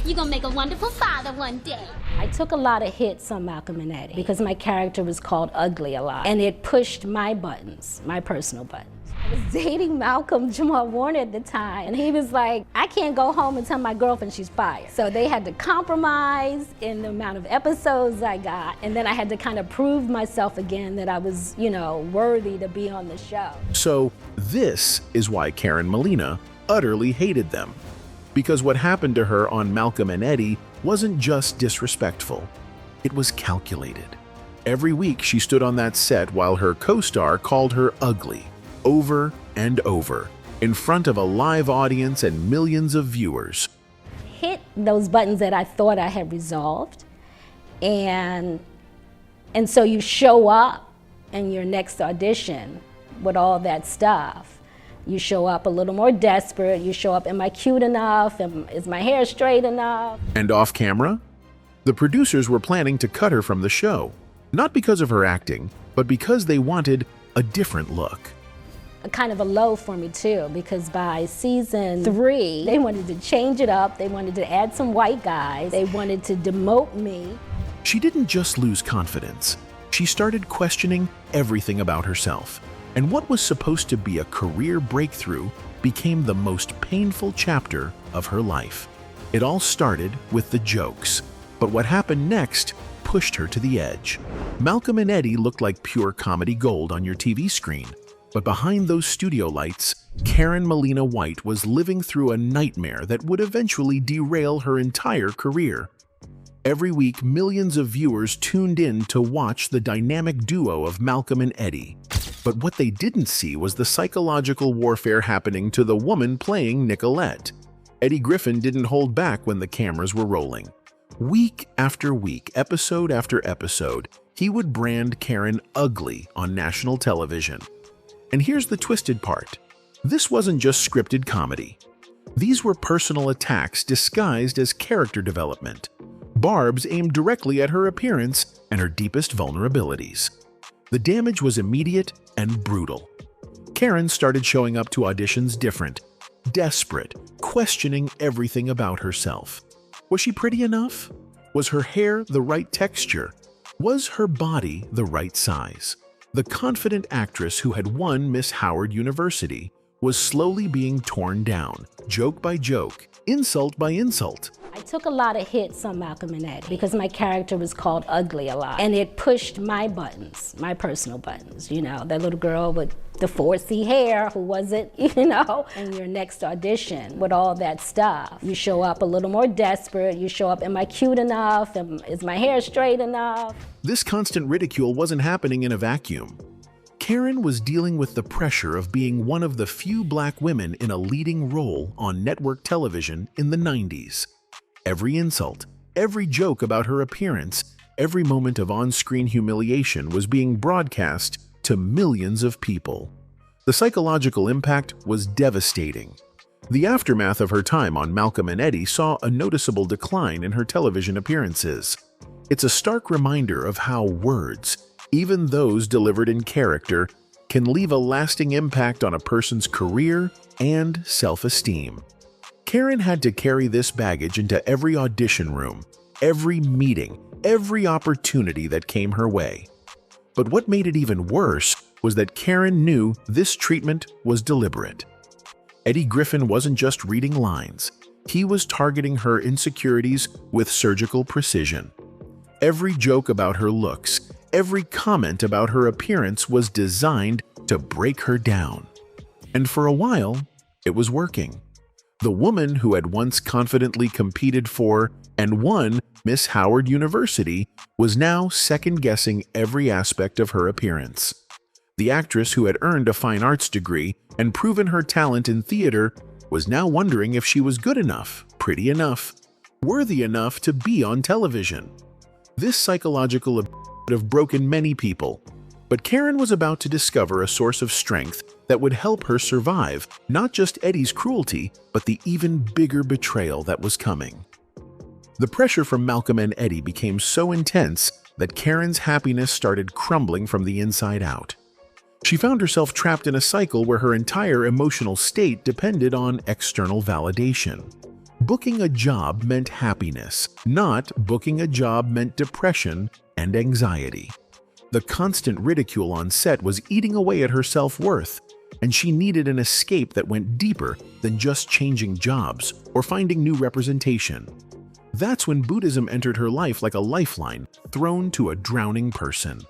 You're gonna make a wonderful father one day. I took a lot of hits on Malcolm and Eddie because my character was called ugly a lot, and it pushed my buttons, my personal buttons. I was dating Malcolm Jamal Warner at the time, and he was like, I can't go home and tell my girlfriend she's fired. So they had to compromise in the amount of episodes I got, and then I had to kind of prove myself again that I was, worthy to be on the show. So this is why Karen Malina utterly hated them. Because what happened to her on Malcolm and Eddie wasn't just disrespectful, it was calculated. Every week she stood on that set while her co-star called her ugly, over and over, in front of a live audience and millions of viewers. Hit those buttons that I thought I had resolved, and so you show up in your next audition with all that stuff. You show up a little more desperate, you show up, am I cute enough, is my hair straight enough? And off camera, the producers were planning to cut her from the show, not because of her acting, but because they wanted a different look. Kind of a low for me too, because by season 3, they wanted to change it up, they wanted to add some white guys, they wanted to demote me. She didn't just lose confidence, she started questioning everything about herself. And what was supposed to be a career breakthrough became the most painful chapter of her life. It all started with the jokes, but what happened next pushed her to the edge. Malcolm and Eddie looked like pure comedy gold on your TV screen. But behind those studio lights, Karen Malina White was living through a nightmare that would eventually derail her entire career. Every week, millions of viewers tuned in to watch the dynamic duo of Malcolm and Eddie. But what they didn't see was the psychological warfare happening to the woman playing Nicolette. Eddie Griffin didn't hold back when the cameras were rolling. Week after week, episode after episode, he would brand Karen ugly on national television. And here's the twisted part. This wasn't just scripted comedy. These were personal attacks disguised as character development. Barbs aimed directly at her appearance and her deepest vulnerabilities. The damage was immediate and brutal. Karen started showing up to auditions different, desperate, questioning everything about herself. Was she pretty enough? Was her hair the right texture? Was her body the right size? The confident actress who had won Miss Howard University was slowly being torn down, joke by joke, insult by insult. I took a lot of hits on Malcolm and Eddie because my character was called ugly a lot, and it pushed my buttons, my personal buttons. That little girl with the 4C hair who wasn't, in your next audition with all that stuff. You show up a little more desperate, you show up, am I cute enough, is my hair straight enough? This constant ridicule wasn't happening in a vacuum. Karen was dealing with the pressure of being one of the few black women in a leading role on network television in the 90s. Every insult, every joke about her appearance, every moment of on-screen humiliation was being broadcast to millions of people. The psychological impact was devastating. The aftermath of her time on Malcolm and Eddie saw a noticeable decline in her television appearances. It's a stark reminder of how words, even those delivered in character, can leave a lasting impact on a person's career and self-esteem. Karen had to carry this baggage into every audition room, every meeting, every opportunity that came her way. But what made it even worse was that Karen knew this treatment was deliberate. Eddie Griffin wasn't just reading lines. He was targeting her insecurities with surgical precision. Every joke about her looks, every comment about her appearance was designed to break her down. And for a while, it was working. The woman who had once confidently competed for and won Miss Howard University was now second-guessing every aspect of her appearance. The actress who had earned a fine arts degree and proven her talent in theater was now wondering if she was good enough, pretty enough, worthy enough to be on television. This psychological abuse would have broken many people, but Karen was about to discover a source of strength that would help her survive not just Eddie's cruelty, but the even bigger betrayal that was coming. The pressure from Malcolm and Eddie became so intense that Karen's happiness started crumbling from the inside out. She found herself trapped in a cycle where her entire emotional state depended on external validation. booking a job meant happiness, not booking a job meant depression and anxiety. The constant ridicule on set was eating away at her self-worth, and she needed an escape that went deeper than just changing jobs or finding new representation. That's when Buddhism entered her life like a lifeline thrown to a drowning person.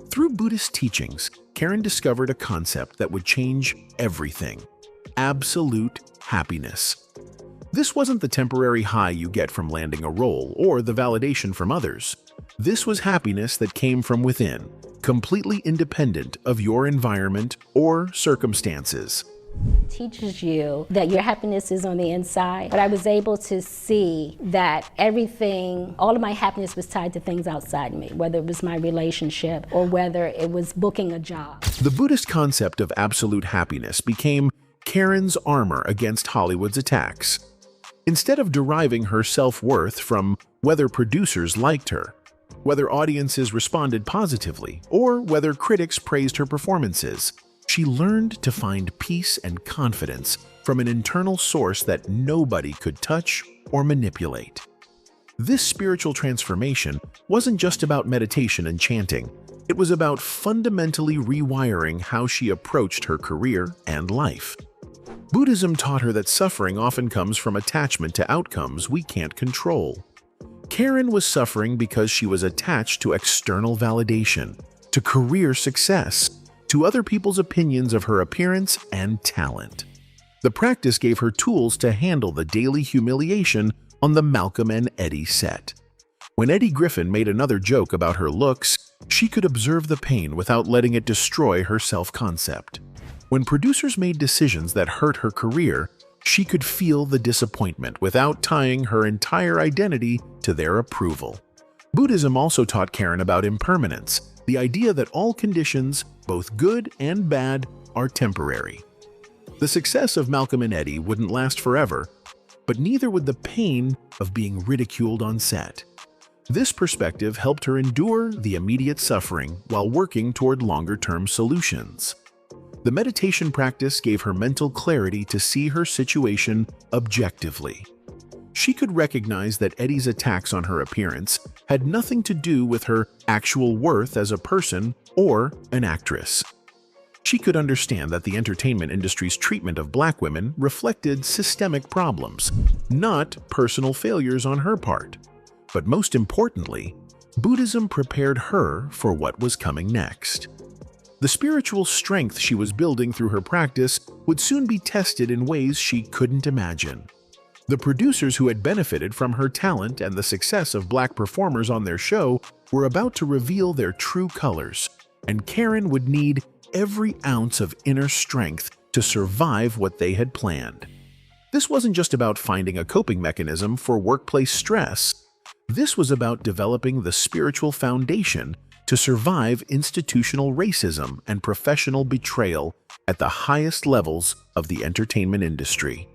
Through Buddhist teachings, Karen discovered a concept that would change everything: absolute happiness. This wasn't the temporary high you get from landing a role or the validation from others. This was happiness that came from within, completely independent of your environment or circumstances. Teaches you that your happiness is on the inside, but I was able to see that everything, all of my happiness was tied to things outside me, whether it was my relationship or whether it was booking a job. The Buddhist concept of absolute happiness became Karen's armor against Hollywood's attacks. Instead of deriving her self-worth from whether producers liked her, whether audiences responded positively, or whether critics praised her performances, she learned to find peace and confidence from an internal source that nobody could touch or manipulate. This spiritual transformation wasn't just about meditation and chanting. It was about fundamentally rewiring how she approached her career and life. Buddhism taught her that suffering often comes from attachment to outcomes we can't control. Karen was suffering because she was attached to external validation, to career success, to other people's opinions of her appearance and talent. The practice gave her tools to handle the daily humiliation on the Malcolm and Eddie set. When Eddie Griffin made another joke about her looks, she could observe the pain without letting it destroy her self-concept. When producers made decisions that hurt her career, she could feel the disappointment without tying her entire identity to their approval. Buddhism also taught Karen about impermanence, the idea that all conditions, both good and bad, are temporary. The success of Malcolm and Eddie wouldn't last forever, but neither would the pain of being ridiculed on set. This perspective helped her endure the immediate suffering while working toward longer-term solutions. The meditation practice gave her mental clarity to see her situation objectively. She could recognize that Eddie's attacks on her appearance had nothing to do with her actual worth as a person or an actress. She could understand that the entertainment industry's treatment of Black women reflected systemic problems, not personal failures on her part. But most importantly, Buddhism prepared her for what was coming next. The spiritual strength she was building through her practice would soon be tested in ways she couldn't imagine. The producers who had benefited from her talent and the success of Black performers on their show were about to reveal their true colors, and Karen would need every ounce of inner strength to survive what they had planned. This wasn't just about finding a coping mechanism for workplace stress. This was about developing the spiritual foundation to survive institutional racism and professional betrayal at the highest levels of the entertainment industry.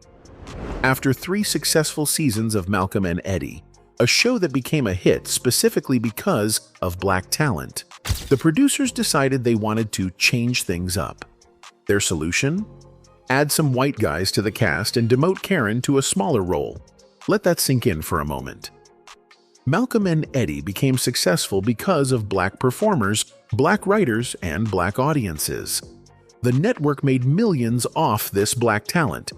After 3 successful seasons of Malcolm and Eddie, a show that became a hit specifically because of Black talent, the producers decided they wanted to change things up. Their solution? Add some white guys to the cast and demote Karen to a smaller role. Let that sink in for a moment. Malcolm and Eddie became successful because of Black performers, Black writers, and Black audiences. The network made millions off this Black talent,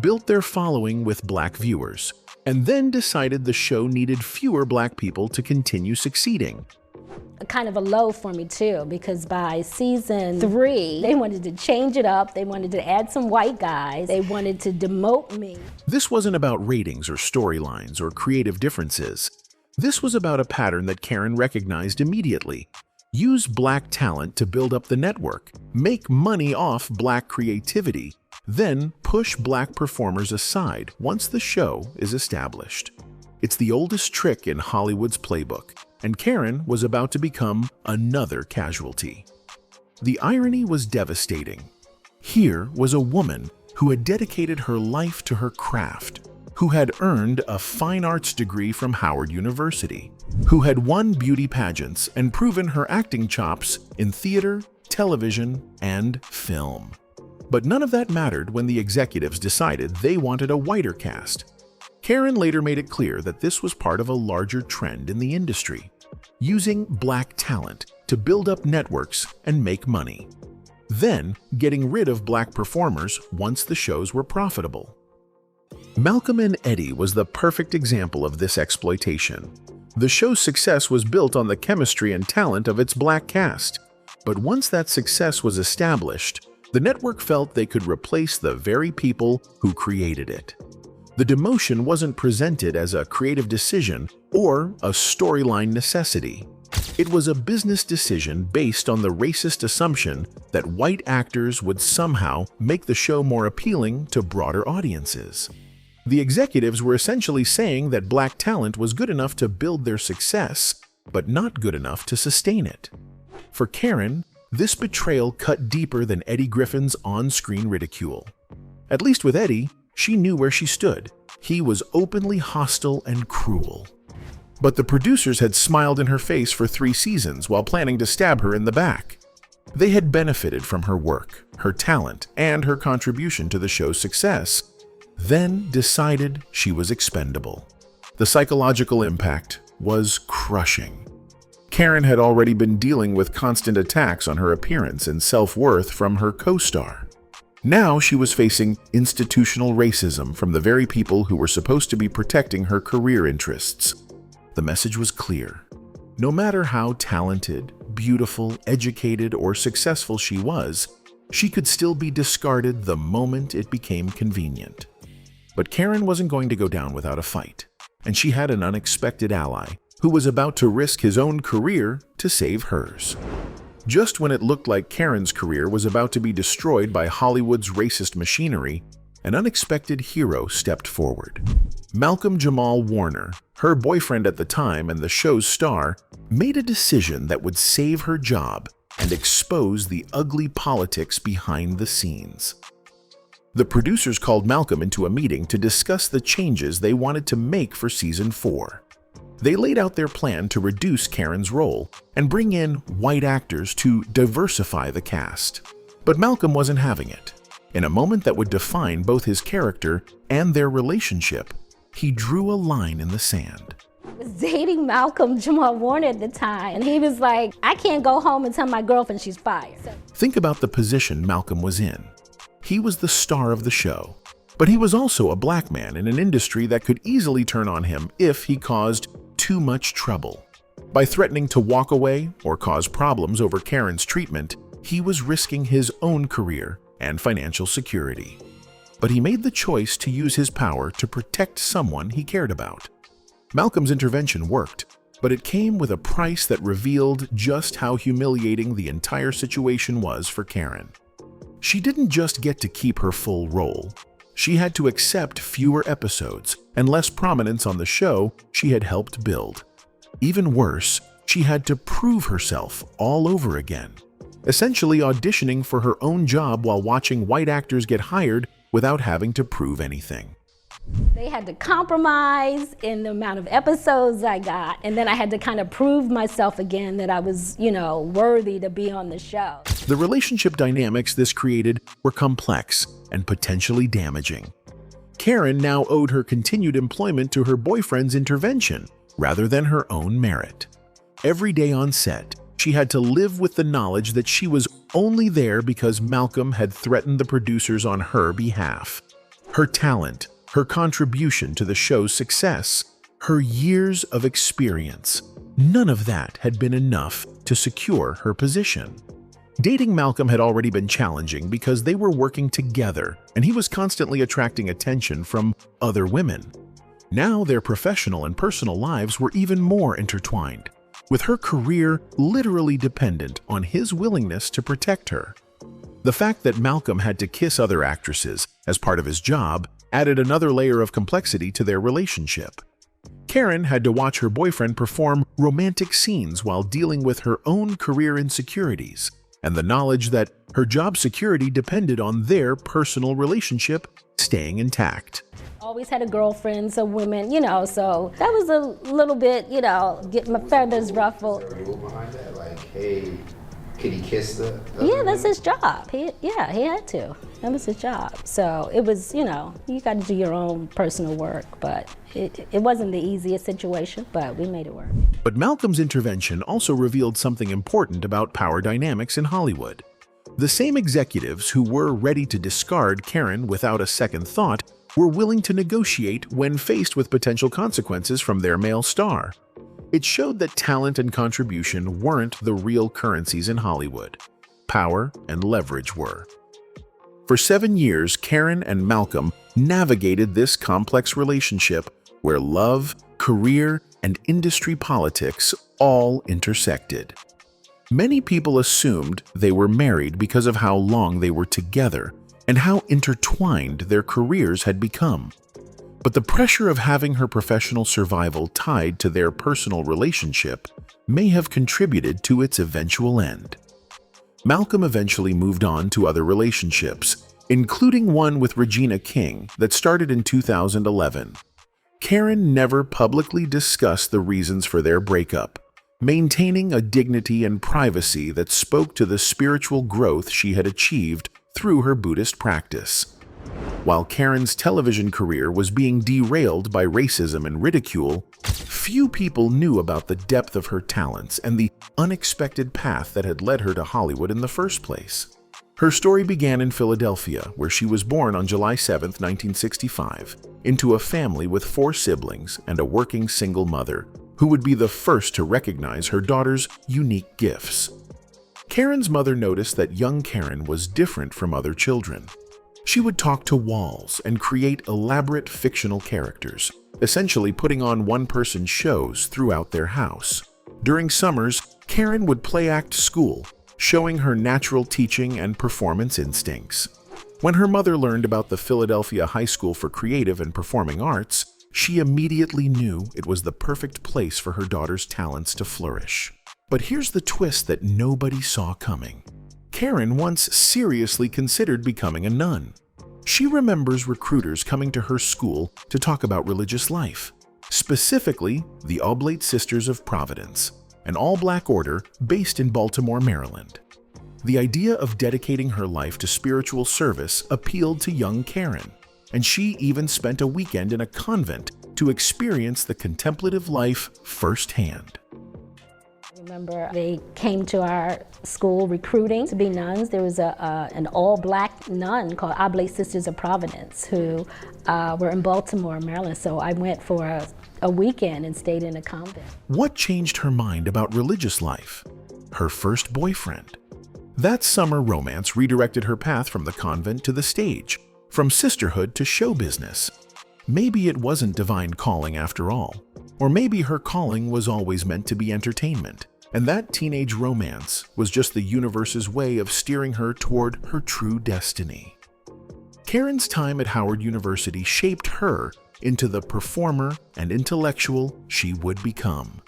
built their following with Black viewers, and then decided the show needed fewer Black people to continue succeeding. Kind of a low for me too, because by season 3, they wanted to change it up, they wanted to add some white guys, they wanted to demote me. This wasn't about ratings or storylines or creative differences. This was about a pattern that Karen recognized immediately. Use Black talent to build up the network, make money off Black creativity, then push Black performers aside once the show is established. It's the oldest trick in Hollywood's playbook, and Karen was about to become another casualty. The irony was devastating. Here was a woman who had dedicated her life to her craft, who had earned a fine arts degree from Howard University, who had won beauty pageants and proven her acting chops in theater, television, and film. But none of that mattered when the executives decided they wanted a whiter cast. Karen later made it clear that this was part of a larger trend in the industry, using black talent to build up networks and make money, then getting rid of black performers once the shows were profitable. Malcolm and Eddie was the perfect example of this exploitation. The show's success was built on the chemistry and talent of its black cast, but once that success was established, the network felt they could replace the very people who created it. The demotion wasn't presented as a creative decision or a storyline necessity. It was a business decision based on the racist assumption that white actors would somehow make the show more appealing to broader audiences. The executives were essentially saying that black talent was good enough to build their success, but not good enough to sustain it. For Karen, this betrayal cut deeper than Eddie Griffin's on-screen ridicule. At least with Eddie, she knew where she stood. He was openly hostile and cruel. But the producers had smiled in her face for 3 seasons while planning to stab her in the back. They had benefited from her work, her talent, and her contribution to the show's success, then decided she was expendable. The psychological impact was crushing. Karen had already been dealing with constant attacks on her appearance and self-worth from her co-star. Now she was facing institutional racism from the very people who were supposed to be protecting her career interests. The message was clear. No matter how talented, beautiful, educated, or successful she was, she could still be discarded the moment it became convenient. But Karen wasn't going to go down without a fight, and she had an unexpected ally who was about to risk his own career to save hers. Just when it looked like Karen's career was about to be destroyed by Hollywood's racist machinery, an unexpected hero stepped forward. Malcolm Jamal Warner, her boyfriend at the time and the show's star, made a decision that would save her job and expose the ugly politics behind the scenes. The producers called Malcolm into a meeting to discuss the changes they wanted to make for season 4. They laid out their plan to reduce Karen's role and bring in white actors to diversify the cast. But Malcolm wasn't having it. In a moment that would define both his character and their relationship, he drew a line in the sand. I was dating Malcolm Jamal Warner at the time, and he was like, I can't go home and tell my girlfriend she's fired. Think about the position Malcolm was in. He was the star of the show, but he was also a black man in an industry that could easily turn on him if he caused too much trouble. By threatening to walk away or cause problems over Karen's treatment, he was risking his own career and financial security. But he made the choice to use his power to protect someone he cared about. Malcolm's intervention worked, but it came with a price that revealed just how humiliating the entire situation was for Karen. She didn't just get to keep her full role. She had to accept fewer episodes and less prominence on the show she had helped build. Even worse, she had to prove herself all over again, essentially auditioning for her own job while watching white actors get hired without having to prove anything. They had to compromise in the amount of episodes I got, and then I had to kind of prove myself again that I was, worthy to be on the show. The relationship dynamics this created were complex and potentially damaging. Karen now owed her continued employment to her boyfriend's intervention rather than her own merit. Every day on set, she had to live with the knowledge that she was only there because Malcolm had threatened the producers on her behalf. Her talent, her contribution to the show's success, her years of experience, none of that had been enough to secure her position. Dating Malcolm had already been challenging because they were working together and he was constantly attracting attention from other women. Now their professional and personal lives were even more intertwined, with her career literally dependent on his willingness to protect her. The fact that Malcolm had to kiss other actresses as part of his job added another layer of complexity to their relationship. Karen had to watch her boyfriend perform romantic scenes while dealing with her own career insecurities and the knowledge that her job security depended on their personal relationship staying intact. Always had a girlfriend, so women, so that was a little bit, get my feathers ruffled. Is there a rule behind that? Like, hey, can he kiss the Yeah, that's his job. He had to. That was his job. So it was, you got to do your own personal work, but it wasn't the easiest situation, but we made it work. But Malcolm's intervention also revealed something important about power dynamics in Hollywood. The same executives who were ready to discard Karen without a second thought were willing to negotiate when faced with potential consequences from their male star. It showed that talent and contribution weren't the real currencies in Hollywood. Power and leverage were. For 7 years, Karen and Malcolm navigated this complex relationship where love, career, and industry politics all intersected. Many people assumed they were married because of how long they were together and how intertwined their careers had become. But the pressure of having her professional survival tied to their personal relationship may have contributed to its eventual end. Malcolm eventually moved on to other relationships, including one with Regina King that started in 2011. Karen never publicly discussed the reasons for their breakup, maintaining a dignity and privacy that spoke to the spiritual growth she had achieved through her Buddhist practice. While Karen's television career was being derailed by racism and ridicule, few people knew about the depth of her talents and the unexpected path that had led her to Hollywood in the first place. Her story began in Philadelphia, where she was born on July 7, 1965, into a family with 4 siblings and a working single mother, who would be the first to recognize her daughter's unique gifts. Karen's mother noticed that young Karen was different from other children. She would talk to walls and create elaborate fictional characters, essentially putting on one-person shows throughout their house. During summers, Karen would play act school, showing her natural teaching and performance instincts. When her mother learned about the Philadelphia High School for Creative and Performing Arts, she immediately knew it was the perfect place for her daughter's talents to flourish. But here's the twist that nobody saw coming. Karen once seriously considered becoming a nun. She remembers recruiters coming to her school to talk about religious life, specifically the Oblate Sisters of Providence, an all-black order based in Baltimore, Maryland. The idea of dedicating her life to spiritual service appealed to young Karen, and she even spent a weekend in a convent to experience the contemplative life firsthand. Remember, they came to our school recruiting to be nuns. There was an all-black nun called Oblate Sisters of Providence who were in Baltimore, Maryland. So I went for a weekend and stayed in a convent. What changed her mind about religious life? Her first boyfriend. That summer romance redirected her path from the convent to the stage, from sisterhood to show business. Maybe it wasn't divine calling after all, or maybe her calling was always meant to be entertainment. And that teenage romance was just the universe's way of steering her toward her true destiny. Karen's time at Howard University shaped her into the performer and intellectual she would become.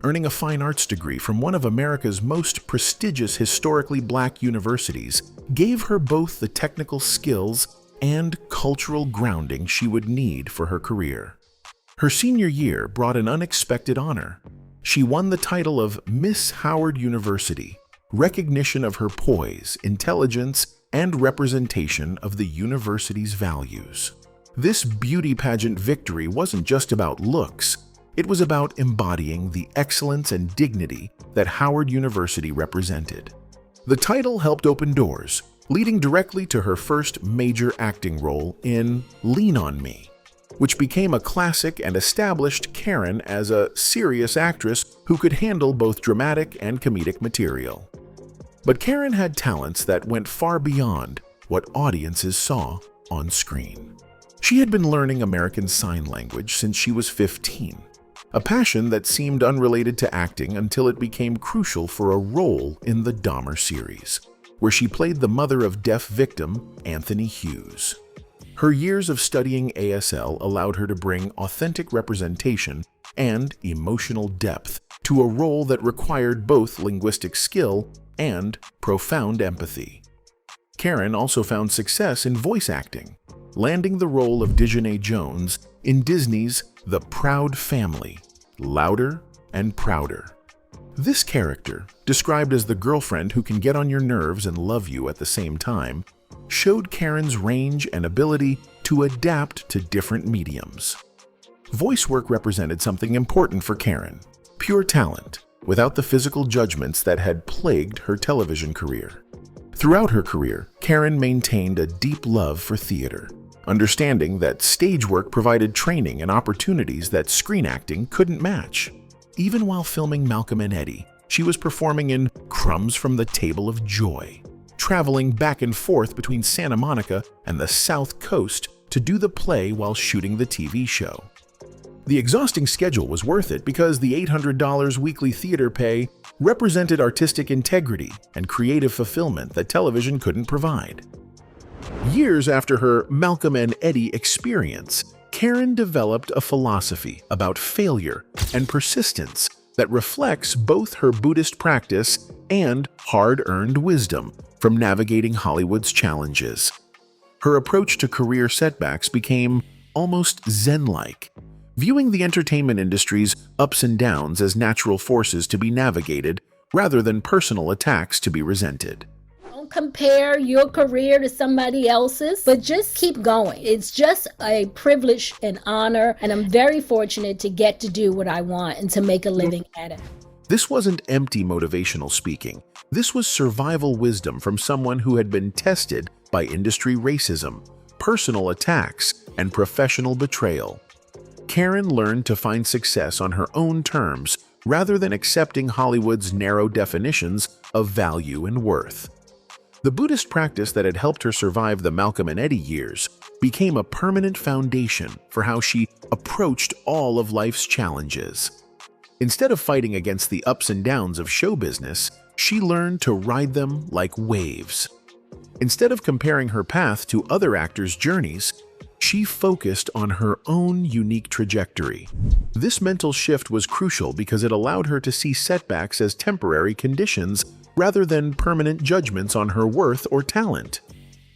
Earning a fine arts degree from one of America's most prestigious historically black universities gave her both the technical skills and cultural grounding she would need for her career. Her senior year brought an unexpected honor. She won the title of Miss Howard University, recognition of her poise, intelligence, and representation of the university's values. This beauty pageant victory wasn't just about looks, it was about embodying the excellence and dignity that Howard University represented. The title helped open doors, leading directly to her first major acting role in Lean on Me, which became a classic and established Karen as a serious actress who could handle both dramatic and comedic material. But Karen had talents that went far beyond what audiences saw on screen. She had been learning American Sign Language since she was 15, a passion that seemed unrelated to acting until it became crucial for a role in the Dahmer series, where she played the mother of deaf victim Anthony Hughes. Her years of studying ASL allowed her to bring authentic representation and emotional depth to a role that required both linguistic skill and profound empathy. Karen also found success in voice acting, landing the role of Dejanay Jones in Disney's The Proud Family, Louder and Prouder. This character, described as the girlfriend who can get on your nerves and love you at the same time, showed Karen's range and ability to adapt to different mediums. Voice work represented something important for Karen: pure talent, without the physical judgments that had plagued her television career. Throughout her career, Karen maintained a deep love for theater, understanding that stage work provided training and opportunities that screen acting couldn't match. Even while filming Malcolm and Eddie, she was performing in Crumbs from the Table of Joy, traveling back and forth between Santa Monica and the South Coast to do the play while shooting the TV show. The exhausting schedule was worth it because the $800 weekly theater pay represented artistic integrity and creative fulfillment that television couldn't provide. Years after her Malcolm and Eddie experience, Karen developed a philosophy about failure and persistence that reflects both her Buddhist practice and hard-earned wisdom from navigating Hollywood's challenges. Her approach to career setbacks became almost Zen-like, viewing the entertainment industry's ups and downs as natural forces to be navigated rather than personal attacks to be resented. Don't compare your career to somebody else's, but just keep going. It's just a privilege and honor, and I'm very fortunate to get to do what I want and to make a living at it. This wasn't empty motivational speaking. This was survival wisdom from someone who had been tested by industry racism, personal attacks, and professional betrayal. Karen learned to find success on her own terms rather than accepting Hollywood's narrow definitions of value and worth. The Buddhist practice that had helped her survive the Malcolm and Eddie years became a permanent foundation for how she approached all of life's challenges. Instead of fighting against the ups and downs of show business, she learned to ride them like waves. Instead of comparing her path to other actors' journeys, she focused on her own unique trajectory. This mental shift was crucial because it allowed her to see setbacks as temporary conditions rather than permanent judgments on her worth or talent.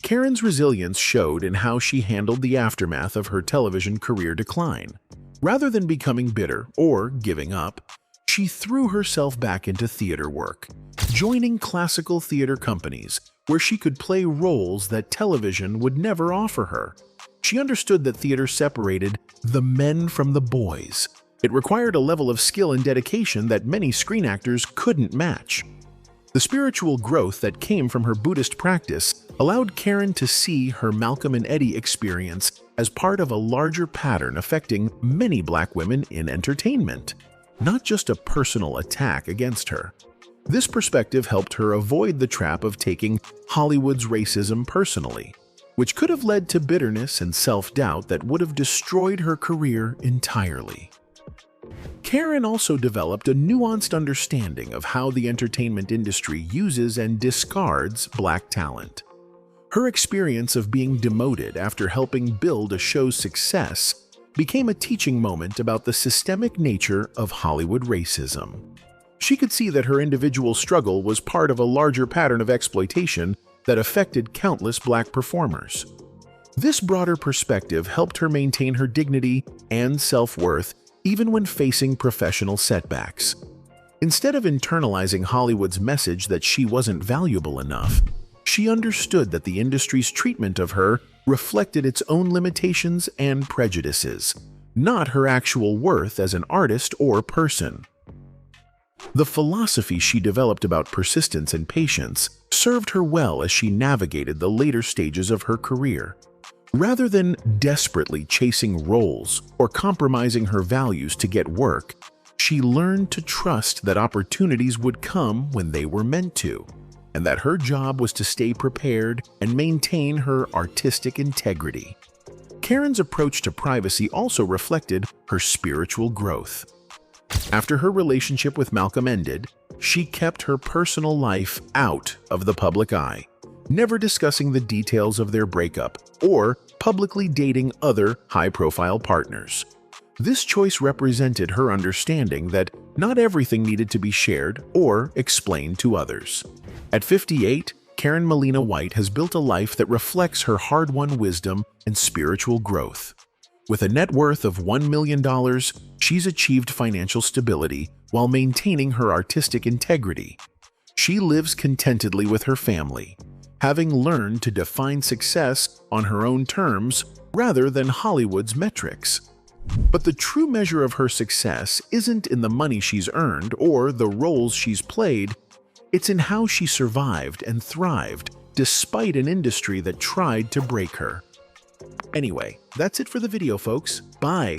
Karen's resilience showed in how she handled the aftermath of her television career decline. Rather than becoming bitter or giving up, she threw herself back into theater work, joining classical theater companies where she could play roles that television would never offer her. She understood that theater separated the men from the boys. It required a level of skill and dedication that many screen actors couldn't match. The spiritual growth that came from her Buddhist practice allowed Karen to see her Malcolm and Eddie experience as part of a larger pattern affecting many Black women in entertainment, not just a personal attack against her. This perspective helped her avoid the trap of taking Hollywood's racism personally, which could have led to bitterness and self-doubt that would have destroyed her career entirely. Karen also developed a nuanced understanding of how the entertainment industry uses and discards Black talent. Her experience of being demoted after helping build a show's success became a teaching moment about the systemic nature of Hollywood racism. She could see that her individual struggle was part of a larger pattern of exploitation that affected countless Black performers. This broader perspective helped her maintain her dignity and self-worth even when facing professional setbacks. Instead of internalizing Hollywood's message that she wasn't valuable enough, she understood that the industry's treatment of her reflected its own limitations and prejudices, not her actual worth as an artist or person. The philosophy she developed about persistence and patience served her well as she navigated the later stages of her career. Rather than desperately chasing roles or compromising her values to get work, she learned to trust that opportunities would come when they were meant to, and that her job was to stay prepared and maintain her artistic integrity. Karen's approach to privacy also reflected her spiritual growth. After her relationship with Malcolm ended, she kept her personal life out of the public eye, never discussing the details of their breakup or publicly dating other high-profile partners. This choice represented her understanding that not everything needed to be shared or explained to others. At 58, Karen Malina White has built a life that reflects her hard-won wisdom and spiritual growth. With a net worth of $1 million, she's achieved financial stability while maintaining her artistic integrity. She lives contentedly with her family, having learned to define success on her own terms rather than Hollywood's metrics. But the true measure of her success isn't in the money she's earned or the roles she's played, it's in how she survived and thrived despite an industry that tried to break her. Anyway, that's it for the video, folks. Bye!